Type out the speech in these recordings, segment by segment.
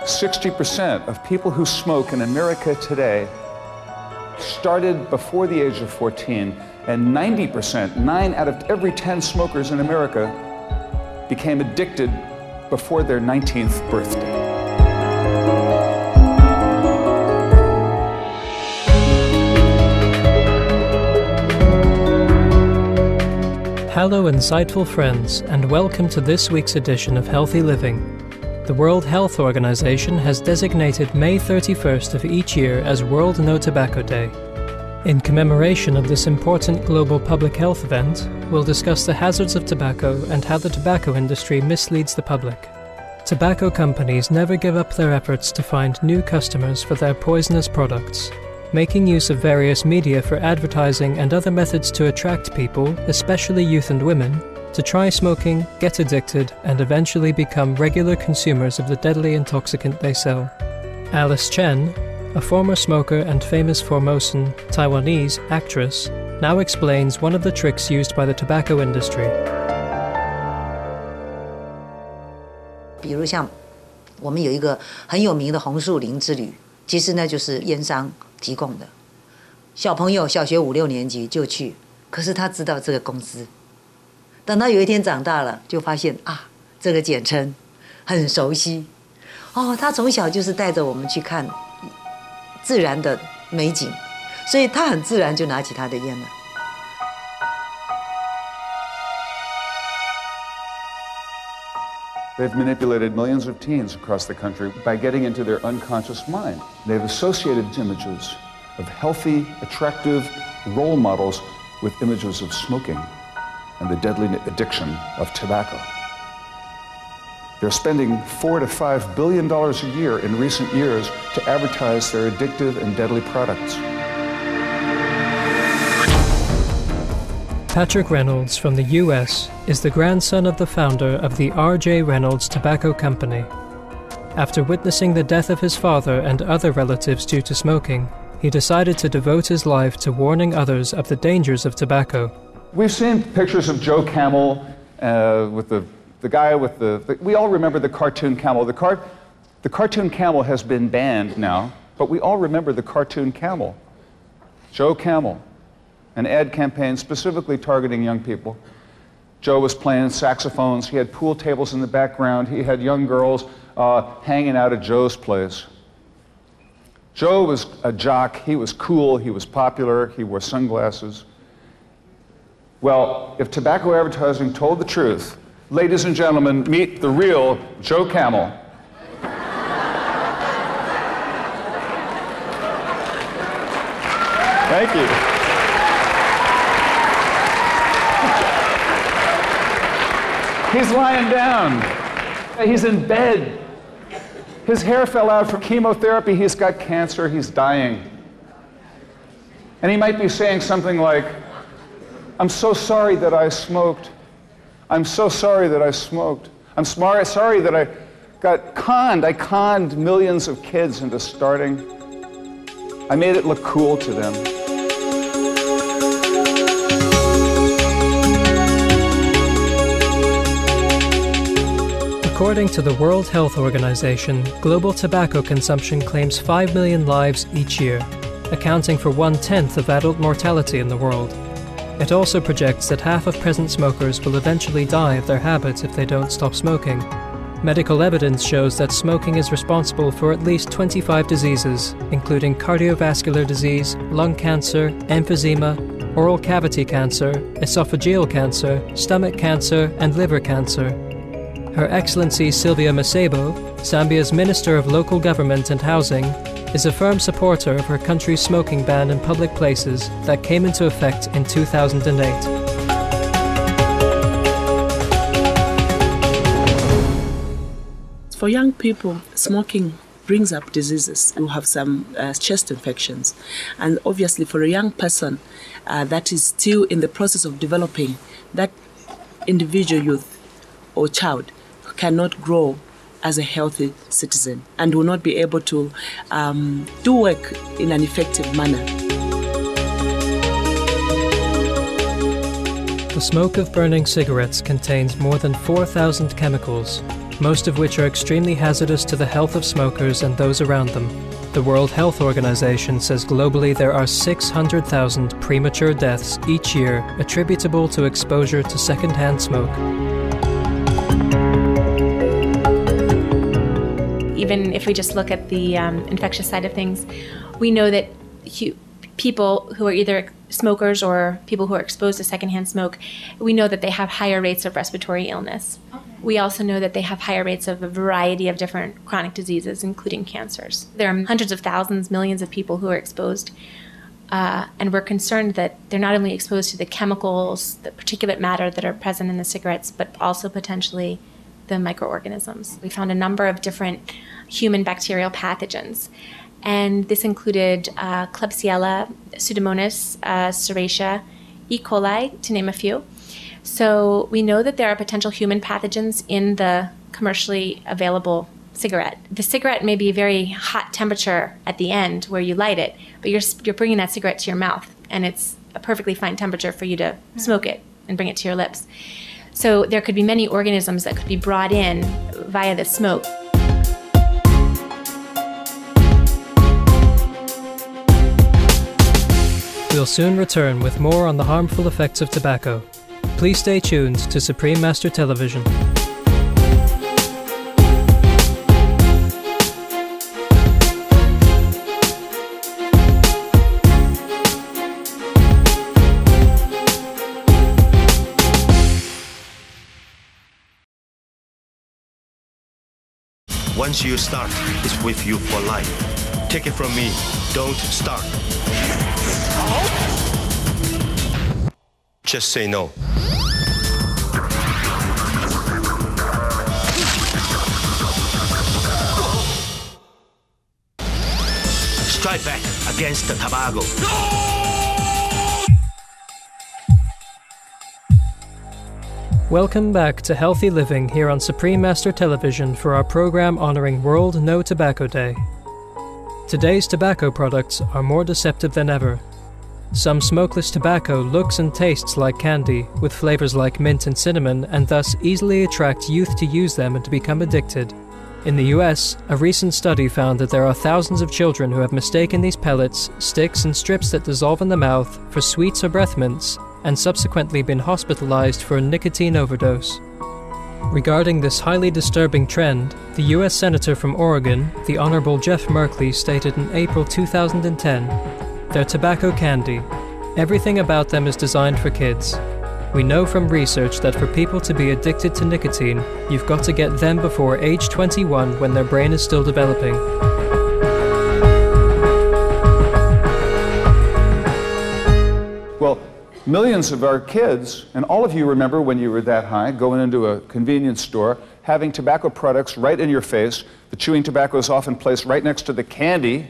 60% of people who smoke in America today started before the age of 14, and 90%, 9 out of every 10 smokers in America, became addicted before their 19th birthday. Hello, insightful friends, and welcome to this week's edition of Healthy Living. The World Health Organization has designated May 31st of each year as World No Tobacco Day. In commemoration of this important global public health event, we'll discuss the hazards of tobacco and how the tobacco industry misleads the public. Tobacco companies never give up their efforts to find new customers for their poisonous products, making use of various media for advertising and other methods to attract people, especially youth and women, to try smoking, get addicted, and eventually become regular consumers of the deadly intoxicant they sell. Alice Chen, a former smoker and famous Formosan Taiwanese actress, now explains one of the tricks used by the tobacco industry. 比如像我们有一个很有名的红树林之旅，其实呢就是烟商提供的。小朋友小学5、6年级就去，可是他知道这个公司。等到有一天长大了，就发现啊，这个简称很熟悉。哦，他从小就是带着我们去看自然的美景，所以他很自然就拿起他的烟了。They've manipulated millions of teens across the country by getting into their unconscious mind. They've associated images of healthy, attractive role models with images of smoking and the deadly addiction of tobacco. They're spending $4 to $5 billion a year in recent years to advertise their addictive and deadly products. Patrick Reynolds from the US is the grandson of the founder of the R.J. Reynolds Tobacco Company. After witnessing the death of his father and other relatives due to smoking, he decided to devote his life to warning others of the dangers of tobacco. We've seen pictures of Joe Camel with the guy with we all remember the cartoon camel. The cartoon camel has been banned now, but we all remember the cartoon camel. Joe Camel. An ad campaign specifically targeting young people. Joe was playing saxophones, he had pool tables in the background, he had young girls hanging out at Joe's place. Joe was a jock, he was cool, he was popular, he wore sunglasses. Well, if tobacco advertising told the truth, ladies and gentlemen, meet the real Joe Camel. Thank you. He's lying down. He's in bed. His hair fell out from chemotherapy. He's got cancer. He's dying. And he might be saying something like, I'm so sorry that I smoked. I'm so sorry that I smoked. I'm sorry that I got conned. I conned millions of kids into starting. I made it look cool to them. According to the World Health Organization, global tobacco consumption claims 5 million lives each year, accounting for 1/10 of adult mortality in the world. It also projects that half of present smokers will eventually die of their habits if they don't stop smoking. Medical evidence shows that smoking is responsible for at least 25 diseases, including cardiovascular disease, lung cancer, emphysema, oral cavity cancer, esophageal cancer, stomach cancer, and liver cancer. Her Excellency Sylvia Masebo, Zambia's Minister of Local Government and Housing, is a firm supporter of her country's smoking ban in public places that came into effect in 2008. For young people, smoking brings up diseases. You have some chest infections. And obviously for a young person that is still in the process of developing, that individual youth or child cannot grow as a healthy citizen and will not be able to do work in an effective manner. The smoke of burning cigarettes contains more than 4,000 chemicals, most of which are extremely hazardous to the health of smokers and those around them. The World Health Organization says globally there are 600,000 premature deaths each year attributable to exposure to secondhand smoke. Even if we just look at the infectious side of things, we know that people who are either smokers or people who are exposed to secondhand smoke, we know that they have higher rates of respiratory illness. Okay. We also know that they have higher rates of a variety of different chronic diseases, including cancers. There are hundreds of thousands, millions of people who are exposed, and we're concerned that they're not only exposed to the chemicals, the particulate matter that are present in the cigarettes, but also potentially the microorganisms. We found a number of different human bacterial pathogens, and this included Klebsiella, Pseudomonas, Serratia, E. coli, to name a few. So we know that there are potential human pathogens in the commercially available cigarette. The cigarette may be a very hot temperature at the end where you light it, but you're bringing that cigarette to your mouth, and it's a perfectly fine temperature for you to smoke it and bring it to your lips. So there could be many organisms that could be brought in via the smoke. We'll soon return with more on the harmful effects of tobacco. Please stay tuned to Supreme Master Television. Once you start, it's with you for life. Take it from me, don't start. Just say no. Strike back against the tobacco. Welcome back to Healthy Living here on Supreme Master Television for our program honoring World No Tobacco Day. Today's tobacco products are more deceptive than ever. Some smokeless tobacco looks and tastes like candy, with flavors like mint and cinnamon, and thus easily attract youth to use them and to become addicted. In the US, a recent study found that there are thousands of children who have mistaken these pellets, sticks and strips that dissolve in the mouth for sweets or breath mints, and subsequently been hospitalized for a nicotine overdose. Regarding this highly disturbing trend, the US Senator from Oregon, the Honorable Jeff Merkley, stated in April 2010, "They're tobacco candy. Everything about them is designed for kids. We know from research that for people to be addicted to nicotine, you've got to get them before age 21 when their brain is still developing." Well, millions of our kids, and all of you remember when you were that high, going into a convenience store, having tobacco products right in your face. The chewing tobacco is often placed right next to the candy.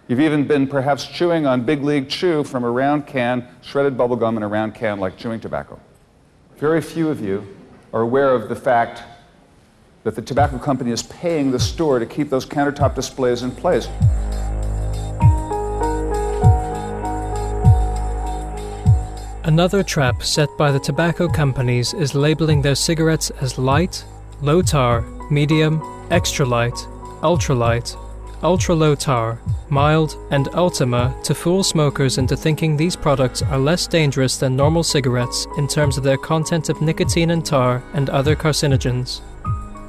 You've even been perhaps chewing on Big League Chew from a round can, shredded bubble gum in a round can like chewing tobacco. Very few of you are aware of the fact that the tobacco company is paying the store to keep those countertop displays in place. Another trap set by the tobacco companies is labeling their cigarettes as light, low tar, medium, extra light, ultralight, ultra-low tar, mild, and ultima to fool smokers into thinking these products are less dangerous than normal cigarettes in terms of their content of nicotine and tar and other carcinogens.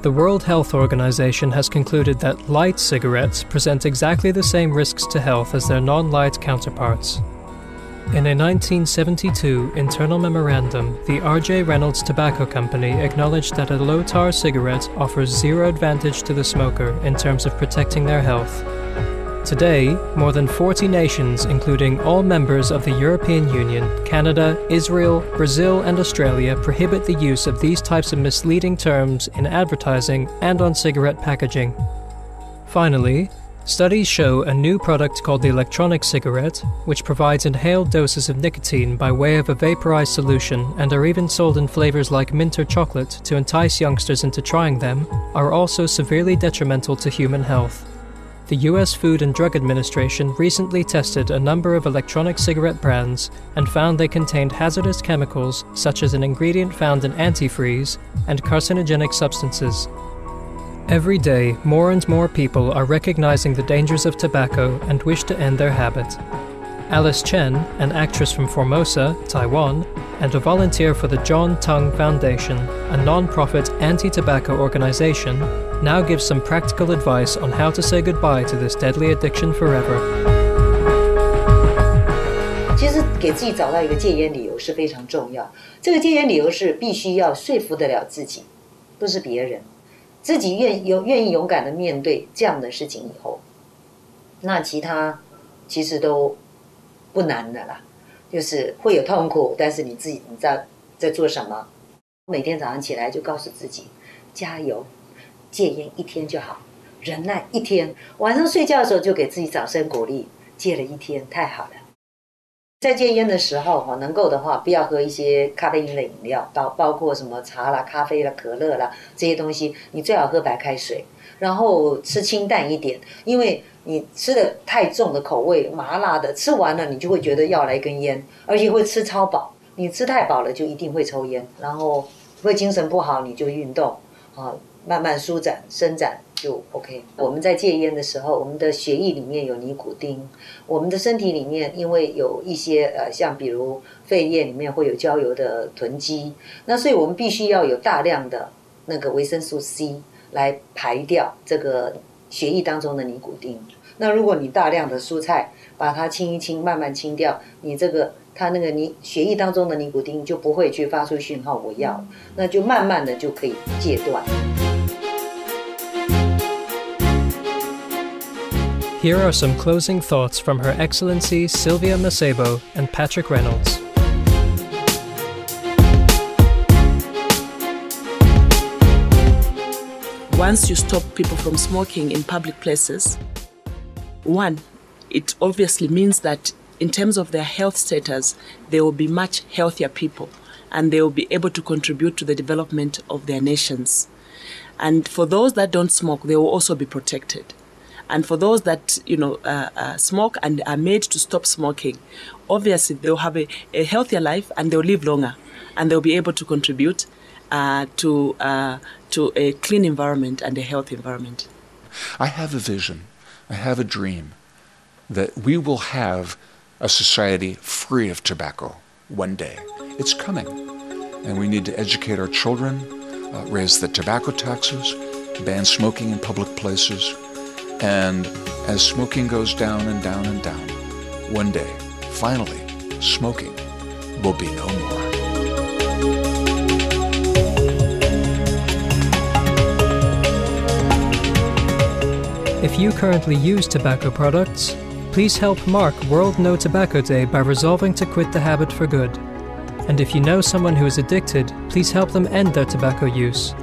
The World Health Organization has concluded that light cigarettes present exactly the same risks to health as their non-light counterparts. In a 1972 internal memorandum, the R.J. Reynolds Tobacco Company acknowledged that a low-tar cigarette offers zero advantage to the smoker in terms of protecting their health. Today, more than 40 nations, including all members of the European Union, Canada, Israel, Brazil, and Australia, prohibit the use of these types of misleading terms in advertising and on cigarette packaging. Finally, studies show a new product called the electronic cigarette, which provides inhaled doses of nicotine by way of a vaporized solution and are even sold in flavors like mint or chocolate to entice youngsters into trying them, are also severely detrimental to human health. The US Food and Drug Administration recently tested a number of electronic cigarette brands and found they contained hazardous chemicals such as an ingredient found in antifreeze and carcinogenic substances. Every day, more and more people are recognizing the dangers of tobacco and wish to end their habit. Alice Chen, an actress from Formosa, Taiwan, and a volunteer for the John Tung Foundation, a non-profit anti-tobacco organization, now gives some practical advice on how to say goodbye to this deadly addiction forever. 其实给自己找到一个戒烟理由是非常重要。这个戒烟理由是必须要说服得了自己，不是别人。自己愿意勇敢的面对这样的事情以后，那其他其实都不难的啦。就是会有痛苦，但是你知道在做什么。每天早上起来就告诉自己，加油，戒烟1天就好，忍耐1天。晚上睡觉的时候就给自己掌声鼓励，戒了1天，太好了。在戒烟的时候，能够的话，不要喝一些咖啡因的饮料，包括什么茶啦、咖啡啦、可乐啦这些东西，你最好喝白开水，然后吃清淡一点，因为你吃的太重的口味，麻辣的，吃完了你就会觉得要来根烟，而且会吃超饱。你吃太饱了就一定会抽烟，然后会精神不好，你就运动，慢慢舒展伸展就 OK。我们在戒烟的时候，我们的血液里面有尼古丁，我们的身体里面因为有一些像比如肺叶里面会有焦油的囤积，那所以我们必须要有大量的那个维生素 C 来排掉这个血液当中的尼古丁。那如果你大量的蔬菜把它清一清，慢慢清掉，你它那个血液当中的尼古丁就不会去发出讯号我要，那就慢慢的就可以戒断。Here are some closing thoughts from Her Excellency Sylvia Masebo and Patrick Reynolds. Once you stop people from smoking in public places, one, it obviously means that in terms of their health status, they will be much healthier people and they will be able to contribute to the development of their nations. And for those that don't smoke, they will also be protected. And for those that smoke and are made to stop smoking, obviously they'll have a healthier life and they'll live longer and they'll be able to contribute to a clean environment and a healthy environment. I have a vision, I have a dream that we will have a society free of tobacco one day. It's coming, and we need to educate our children, raise the tobacco taxes, ban smoking in public places, and as smoking goes down and down and down, one day, finally, smoking will be no more. If you currently use tobacco products, please help mark World No Tobacco Day by resolving to quit the habit for good. And if you know someone who is addicted, please help them end their tobacco use.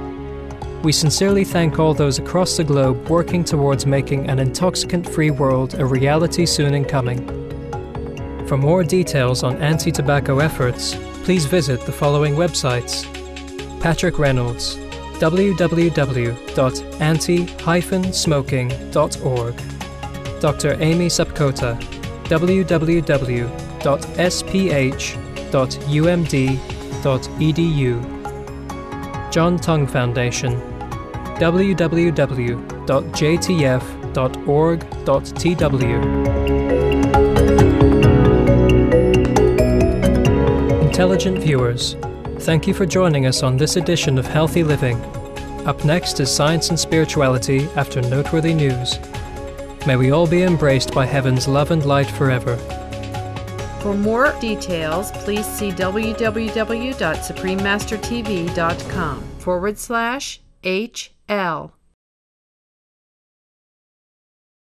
We sincerely thank all those across the globe working towards making an intoxicant-free world a reality soon in coming. For more details on anti-tobacco efforts, please visit the following websites: Patrick Reynolds, www.anti-smoking.org, Dr. Amy Sapkota, www.sph.umd.edu, John Tung Foundation, www.jtf.org.tw. Intelligent viewers, thank you for joining us on this edition of Healthy Living. Up next is Science and Spirituality after noteworthy news. May we all be embraced by heaven's love and light forever. For more details, please see www.suprememastertv.com/HL.